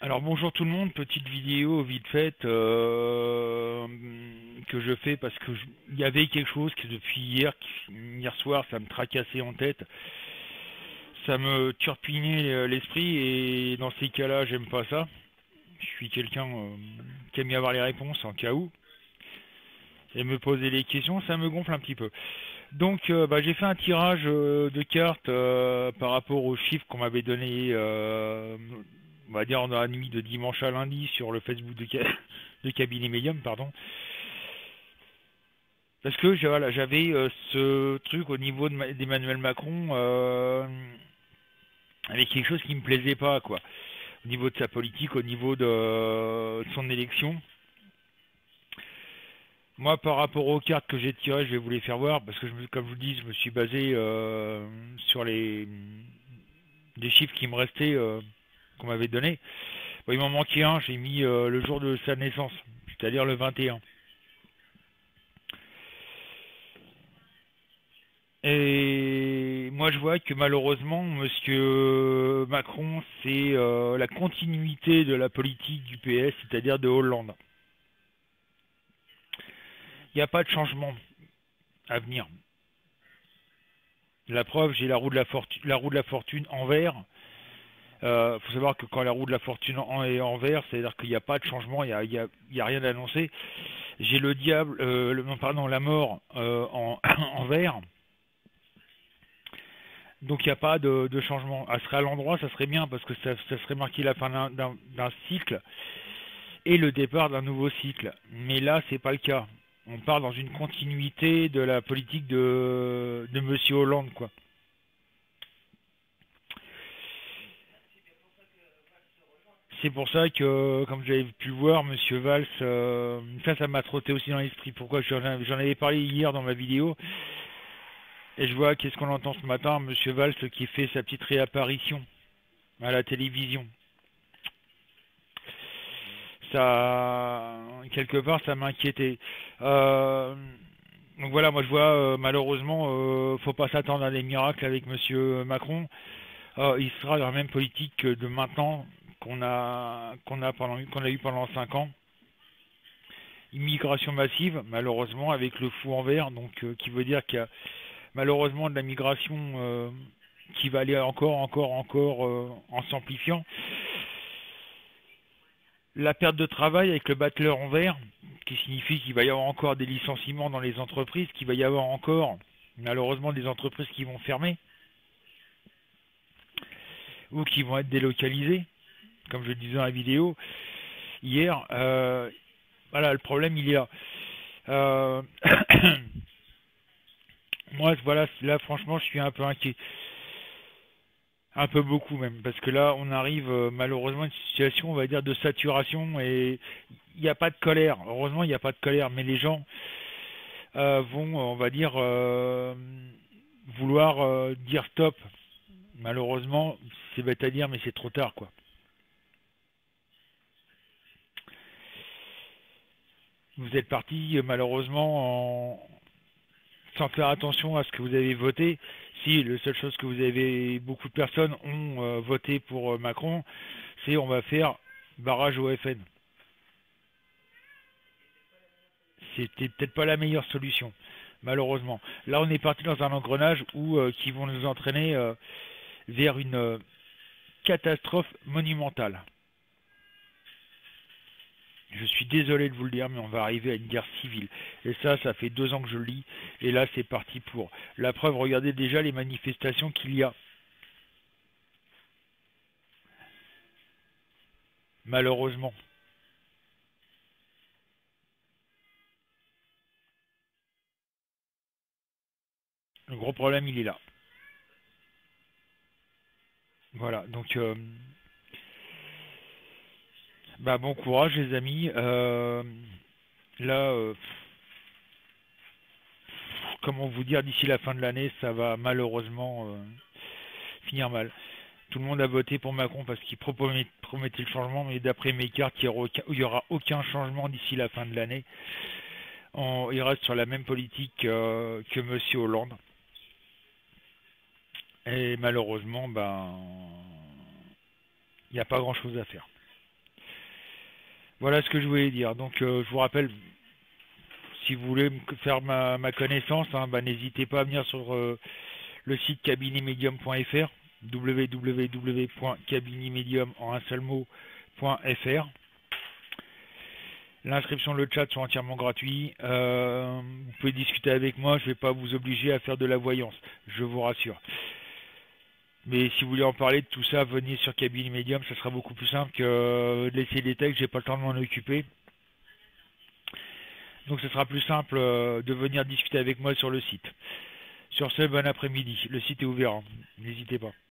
Alors bonjour tout le monde, petite vidéo vite faite que je fais parce que il y avait quelque chose qui depuis hier soir, ça me tracassait en tête, ça me turpinait l'esprit et dans ces cas-là, j'aime pas ça. Je suis quelqu'un qui aime y avoir les réponses en cas où et me poser les questions, ça me gonfle un petit peu. Donc j'ai fait un tirage de cartes par rapport aux chiffres qu'on m'avait donné, on va dire dans la nuit de dimanche à lundi sur le Facebook de Cabinet Medium, pardon. Parce que voilà, j'avais ce truc au niveau d'Emmanuel Macron avec quelque chose qui me plaisait pas, quoi. Au niveau de sa politique, au niveau de son élection. Moi, par rapport aux cartes que j'ai tirées, je vais vous les faire voir, parce que comme je vous dis, je me suis basé sur des chiffres qui me restaient, qu'on m'avait donnés. Bon, il m'en manquait un, j'ai mis le jour de sa naissance, c'est-à-dire le 21. Et moi, je vois que malheureusement, Monsieur Macron, c'est la continuité de la politique du PS, c'est-à-dire de Hollande. Il n'y a pas de changement à venir. La preuve, j'ai la roue de la fortune en vert. Faut savoir que quand la roue de la fortune est en vert, c'est-à-dire qu'il n'y a pas de changement, il y a rien d'annoncé. J'ai le diable, pardon, la mort en vert. Donc il n'y a pas de changement. Elle serait à l'endroit, ça serait bien parce que ça serait marqué la fin d'un cycle et le départ d'un nouveau cycle. Mais là, c'est pas le cas. On part dans une continuité de la politique de Monsieur Hollande, quoi. C'est pour ça que, comme j'avais pu le voir, Monsieur Valls, ça m'a trotté aussi dans l'esprit. Pourquoi j'en avais parlé hier dans ma vidéo, et je vois qu'est-ce qu'on entend ce matin, Monsieur Valls qui fait sa petite réapparition à la télévision. Ça, quelque part, ça m'inquiétait. Euh, donc voilà, moi je vois, malheureusement, faut pas s'attendre à des miracles avec Monsieur Macron. Il sera dans la même politique que de maintenant qu'on a eu pendant 5 ans. Immigration massive, malheureusement, avec le fou en vert, donc qui veut dire qu'il y a malheureusement de la migration qui va aller encore en s'amplifiant. La perte de travail avec le battleur en vert, qui signifie qu'il va y avoir encore des licenciements dans les entreprises, qu'il va y avoir encore malheureusement des entreprises qui vont fermer ou qui vont être délocalisées, comme je le disais dans la vidéo hier. Voilà, le problème il est là. Euh, Moi, voilà, là, franchement, je suis un peu inquiet. Un peu beaucoup même, parce que là, on arrive malheureusement à une situation, on va dire, de saturation et il n'y a pas de colère. Heureusement, il n'y a pas de colère, mais les gens vont, on va dire, vouloir dire stop. Malheureusement, c'est bête à dire, mais c'est trop tard, quoi. Vous êtes parti, malheureusement, sans faire attention à ce que vous avez voté. Si, la seule chose que vous avez, beaucoup de personnes ont voté pour Macron, c'est on va faire barrage au FN. C'était peut-être pas la meilleure solution, malheureusement. Là, on est parti dans un engrenage qui vont nous entraîner vers une catastrophe monumentale. Je suis désolé de vous le dire, mais on va arriver à une guerre civile. Et ça fait 2 ans que je le lis. Et là, c'est parti pour. La preuve, regardez déjà les manifestations qu'il y a. Malheureusement. Le gros problème, il est là. Voilà, donc bon courage les amis. Là, comment vous dire, d'ici la fin de l'année, ça va malheureusement finir mal. Tout le monde a voté pour Macron parce qu'il promettait le changement, mais d'après mes cartes, il n'y aura aucun changement d'ici la fin de l'année. Il reste sur la même politique que Monsieur Hollande. Et malheureusement, il n'y a pas grand-chose à faire. Voilà ce que je voulais dire. Donc je vous rappelle, si vous voulez faire ma connaissance, hein, bah, n'hésitez pas à venir sur le site cabinetmedium.fr, www.cabinetmedium en un seul mot.fr. L'inscription, le chat sont entièrement gratuits. Vous pouvez discuter avec moi, je ne vais pas vous obliger à faire de la voyance, je vous rassure. Mais si vous voulez en parler de tout ça, venez sur Cabinet Medium, ça sera beaucoup plus simple que de laisser des textes, j'ai pas le temps de m'en occuper. Donc ce sera plus simple de venir discuter avec moi sur le site. Sur ce, bon après-midi, le site est ouvert, hein. N'hésitez pas.